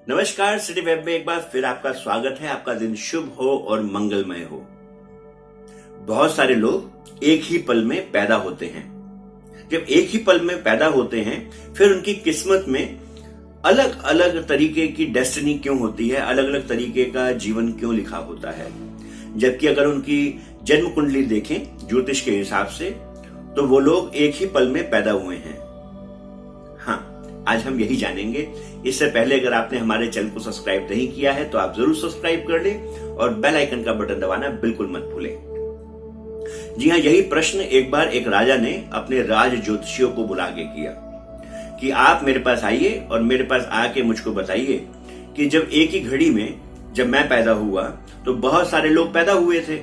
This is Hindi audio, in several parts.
नमस्कार, सिटी वेब में एक बार फिर आपका स्वागत है। आपका दिन शुभ हो और मंगलमय हो। बहुत सारे लोग एक ही पल में पैदा होते हैं। जब एक ही पल में पैदा होते हैं, फिर उनकी किस्मत में अलग अलग तरीके की डेस्टिनी क्यों होती है, अलग अलग तरीके का जीवन क्यों लिखा होता है। जबकि अगर उनकी जन्म कुंडली देखें ज्योतिष के हिसाब से, तो वो लोग एक ही पल में पैदा हुए हैं। हाँ, आज हम यही जानेंगे। इससे पहले अगर आपने हमारे चैनल को सब्सक्राइब नहीं किया है तो आप जरूर सब्सक्राइब कर लें और बेल आइकन का बटन दबाना बिल्कुल मत भूलें। जी हाँ, यही प्रश्न एक बार एक राजा ने अपने राज ज्योतिषियों को बुला के किया कि आप मेरे पास आइए और मेरे पास आके मुझको बताइए कि जब एक ही घड़ी में जब मैं पैदा हुआ तो बहुत सारे लोग पैदा हुए थे।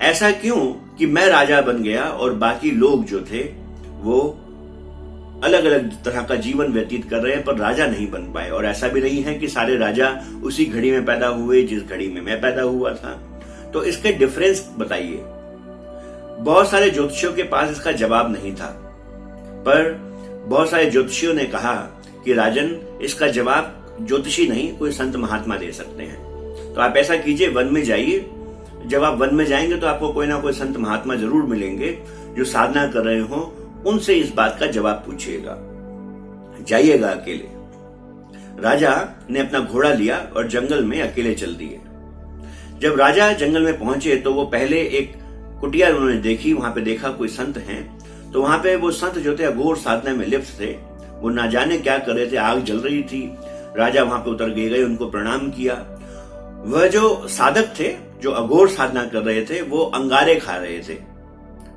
ऐसा क्यों कि मैं राजा बन गया और बाकी लोग जो थे वो अलग अलग तरह का जीवन व्यतीत कर रहे हैं पर राजा नहीं बन पाए। और ऐसा भी नहीं है कि सारे राजा उसी घड़ी में पैदा हुए जिस घड़ी में मैं पैदा हुआ था। तो इसके डिफरेंस बताइए। बहुत सारे ज्योतिषियों के पास इसका जवाब नहीं था, पर बहुत सारे ज्योतिषियों ने कहा कि राजन, इसका जवाब ज्योतिषी नहीं कोई संत महात्मा दे सकते हैं। तो आप ऐसा कीजिए, वन में जाइए। जब आप वन में जाएंगे तो आपको कोई ना कोई संत महात्मा जरूर मिलेंगे जो साधना कर रहे हो। उनसे इस बात का जवाब पूछिएगा। जाइएगा अकेले। राजा ने अपना घोड़ा लिया और जंगल में अकेले चल दिए। जब राजा जंगल में पहुंचे तो वो पहले एक कुटिया उन्होंने देखी। वहां पे देखा कोई संत हैं, तो वहां पे वो संत जो थे अघोर साधना में लिप्त थे। वो ना जाने क्या कर रहे थे, आग जल रही थी। राजा वहां पे उतर गए, उनको प्रणाम किया। वह जो साधक थे जो अघोर साधना कर रहे थे वो अंगारे खा रहे थे।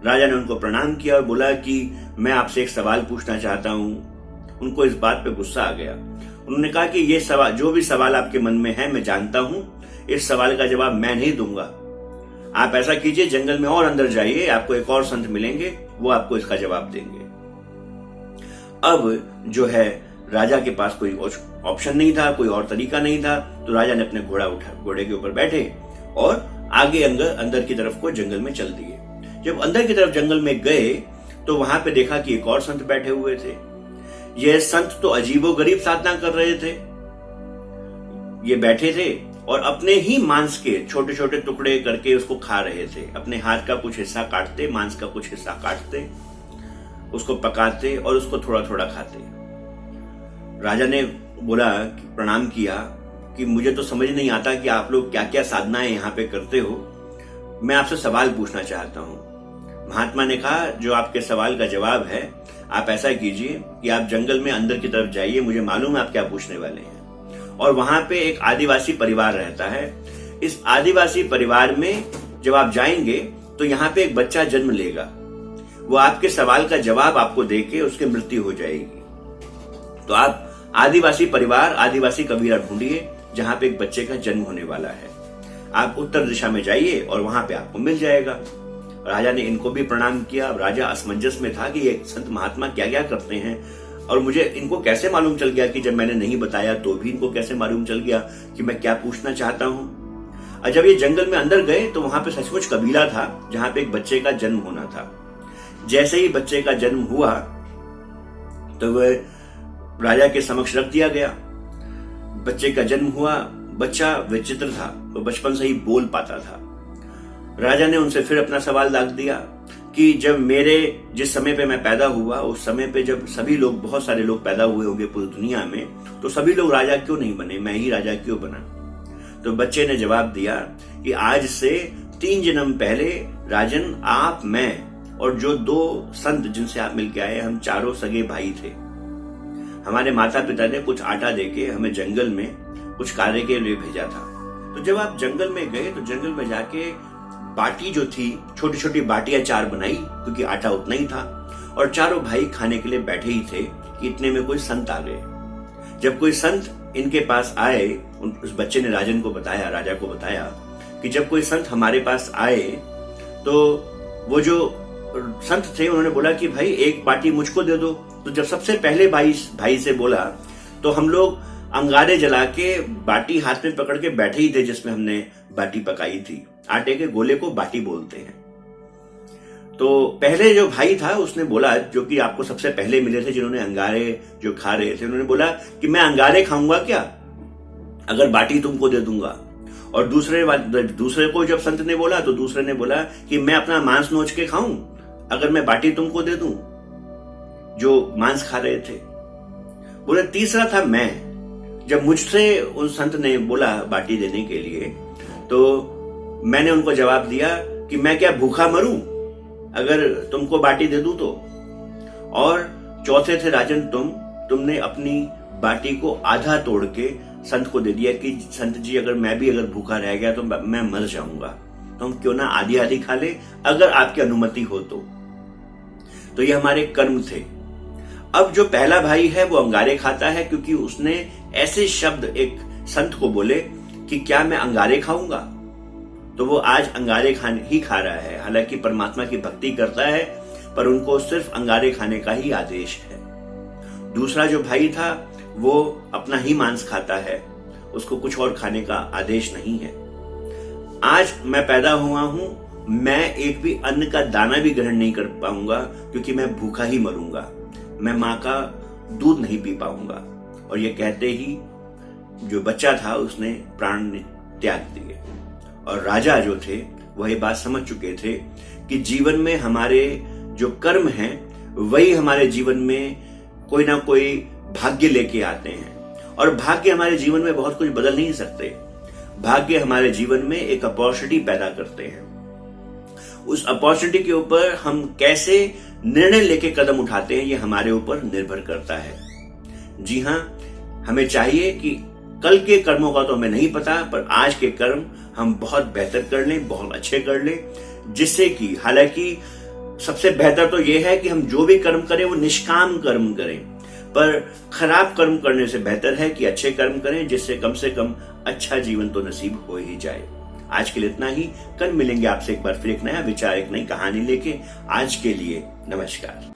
राजा ने उनको प्रणाम किया और बोला कि मैं आपसे एक सवाल पूछना चाहता हूं। उनको इस बात पे गुस्सा आ गया। उन्होंने कहा कि ये सवाल, जो भी सवाल आपके मन में है मैं जानता हूं, इस सवाल का जवाब मैं नहीं दूंगा। आप ऐसा कीजिए, जंगल में और अंदर जाइए, आपको एक और संत मिलेंगे, वो आपको इसका जवाब देंगे। अब जो है राजा के पास कोई ऑप्शन नहीं था, कोई और तरीका नहीं था। तो राजा ने अपने घोड़े के ऊपर बैठे और आगे अंदर की तरफ को जंगल में चल दिए। जब अंदर की तरफ जंगल में गए तो वहां पे देखा कि एक और संत बैठे हुए थे। ये संत तो अजीबोगरीब साधना कर रहे थे। ये बैठे थे और अपने ही मांस के छोटे छोटे टुकड़े करके उसको खा रहे थे। अपने हाथ का कुछ हिस्सा काटते, मांस का कुछ हिस्सा काटते, उसको पकाते और उसको थोड़ा थोड़ा खाते। राजा ने बोला, प्रणाम किया कि मुझे तो समझ नहीं आता कि आप लोग क्या क्या साधनाएं यहाँ पे करते हो। मैं आपसे सवाल पूछना चाहता हूँ। महात्मा ने कहा, जो आपके सवाल का जवाब है, आप ऐसा कीजिए कि आप जंगल में अंदर की तरफ जाइए, मुझे मालूम है आप क्या पूछने वाले हैं। और वहां पे एक आदिवासी परिवार रहता है। इस आदिवासी परिवार में जब आप जाएंगे तो यहाँ पे एक बच्चा जन्म लेगा। वो आपके सवाल का जवाब आपको देके उसकी मृत्यु हो जाएगी। तो आप आदिवासी परिवार, आदिवासी कबीला ढूंढिए जहां पे एक बच्चे का जन्म होने वाला है। आप उत्तर दिशा में जाइए और वहां पे आपको मिल जाएगा। राजा ने इनको भी प्रणाम किया। राजा असमंजस में था कि ये संत महात्मा क्या क्या करते हैं और मुझे इनको कैसे मालूम चल गया कि जब मैंने नहीं बताया तो भी इनको कैसे मालूम चल गया कि मैं क्या पूछना चाहता हूं। और जब ये जंगल में अंदर गए तो वहां पे सचमुच कबीला था जहां पे एक बच्चे का जन्म होना था। जैसे ही बच्चे का जन्म हुआ तो वह राजा के समक्ष रख दिया गया। बच्चे का जन्म हुआ। बच्चा विचित्र था, वो बचपन से ही बोल पाता था। राजा ने उनसे फिर अपना सवाल दाग दिया कि जब जिस समय पे मैं पैदा हुआ, उस समय पे जब सभी लोग, बहुत सारे लोग पैदा हुए होंगे पूरी दुनिया में, तो सभी लोग राजा क्यों नहीं बने, मैं ही राजा क्यों बना। तो बच्चे ने जवाब दिया कि आज से 3 जन्म पहले राजन, आप, मैं और जो 2 संत जिनसे आप मिलके आए, हम चारों सगे भाई थे। हमारे माता पिता ने कुछ आटा देके हमें जंगल में कुछ कार्य के लिए भेजा था। तो जब आप जंगल में गए तो जंगल में जाके बाटी जो थी, छोटी छोटी बाटियां 4 बनाई, क्योंकि आटा उतना ही था। और चारों भाई खाने के लिए बैठे ही थे कि इतने में कोई संत आ गए। जब कोई संत इनके पास आए, उस बच्चे ने राजा को बताया कि जब कोई संत हमारे पास आए तो वो जो संत थे उन्होंने बोला कि भाई एक बाटी मुझको दे दो। तो जब सबसे पहले भाई से बोला तो हम लोग अंगारे जला के बाटी हाथ में पकड़ के बैठे ही थे जिसमें हमने बाटी पकाई थी। आटे के गोले को बाटी बोलते हैं। तो पहले जो भाई था उसने बोला, जो कि आपको सबसे पहले मिले थे जिन्होंने अंगारे जो खा रहे थे, उन्होंने बोला कि मैं अंगारे खाऊंगा क्या। अगर बाटी तुमको दे दूंगा। और दूसरे को जब संत ने बोला तो दूसरे ने बोला कि मैं अपना मांस नोच के खाऊं अगर मैं बाटी तुमको दे दूं, जो मांस खा रहे थे। बोले तीसरा था मैं। जब मुझसे उस संत ने बोला बाटी देने के लिए तो मैंने उनको जवाब दिया कि मैं क्या भूखा मरूं अगर तुमको बाटी दे दूं तो। और चौथे थे राजन तुमने अपनी बाटी को आधा तोड़ के संत को दे दिया कि संत जी अगर मैं भी भूखा रह गया तो मैं मर जाऊंगा, तो हम क्यों ना आधी आधी खा ले अगर आपकी अनुमति हो तो ये हमारे कर्म थे। अब जो पहला भाई है वो अंगारे खाता है क्योंकि उसने ऐसे शब्द एक संत को बोले कि क्या मैं अंगारे खाऊंगा, तो वो आज अंगारे ही खा रहा है। हालांकि परमात्मा की भक्ति करता है पर उनको सिर्फ अंगारे खाने का ही आदेश है। दूसरा जो भाई था वो अपना ही मांस खाता है, उसको कुछ और खाने का आदेश नहीं है। आज मैं पैदा हुआ हूं, मैं एक भी अन्न का दाना भी ग्रहण नहीं कर पाऊंगा क्योंकि मैं भूखा ही मरूंगा, मैं मां का दूध नहीं पी पाऊंगा। और ये कहते ही जो बच्चा था उसने प्राण त्याग दिए। और राजा जो थे वह ये बात समझ चुके थे कि जीवन में हमारे जो कर्म हैं वही हमारे जीवन में कोई ना कोई भाग्य लेके आते हैं। और भाग्य हमारे जीवन में बहुत कुछ बदल नहीं सकते, भाग्य हमारे जीवन में एक अपॉर्चुनिटी पैदा करते हैं। उस अपॉर्चुनिटी के ऊपर हम कैसे निर्णय लेके कदम उठाते हैं ये हमारे ऊपर निर्भर करता है। जी हां, हमें चाहिए कि कल के कर्मों का तो हमें नहीं पता पर आज के कर्म हम बहुत बेहतर कर लें, बहुत अच्छे कर लें, जिससे कि हालांकि सबसे बेहतर तो यह है कि हम जो भी कर्म करें वो निष्काम कर्म करें, पर खराब कर्म करने से बेहतर है कि अच्छे कर्म करें जिससे कम से कम अच्छा जीवन तो नसीब हो ही जाए। आज के लिए इतना ही। कल मिलेंगे आपसे एक बार फिर एक नया विचार, एक नई कहानी लेके। आज के लिए नमस्कार।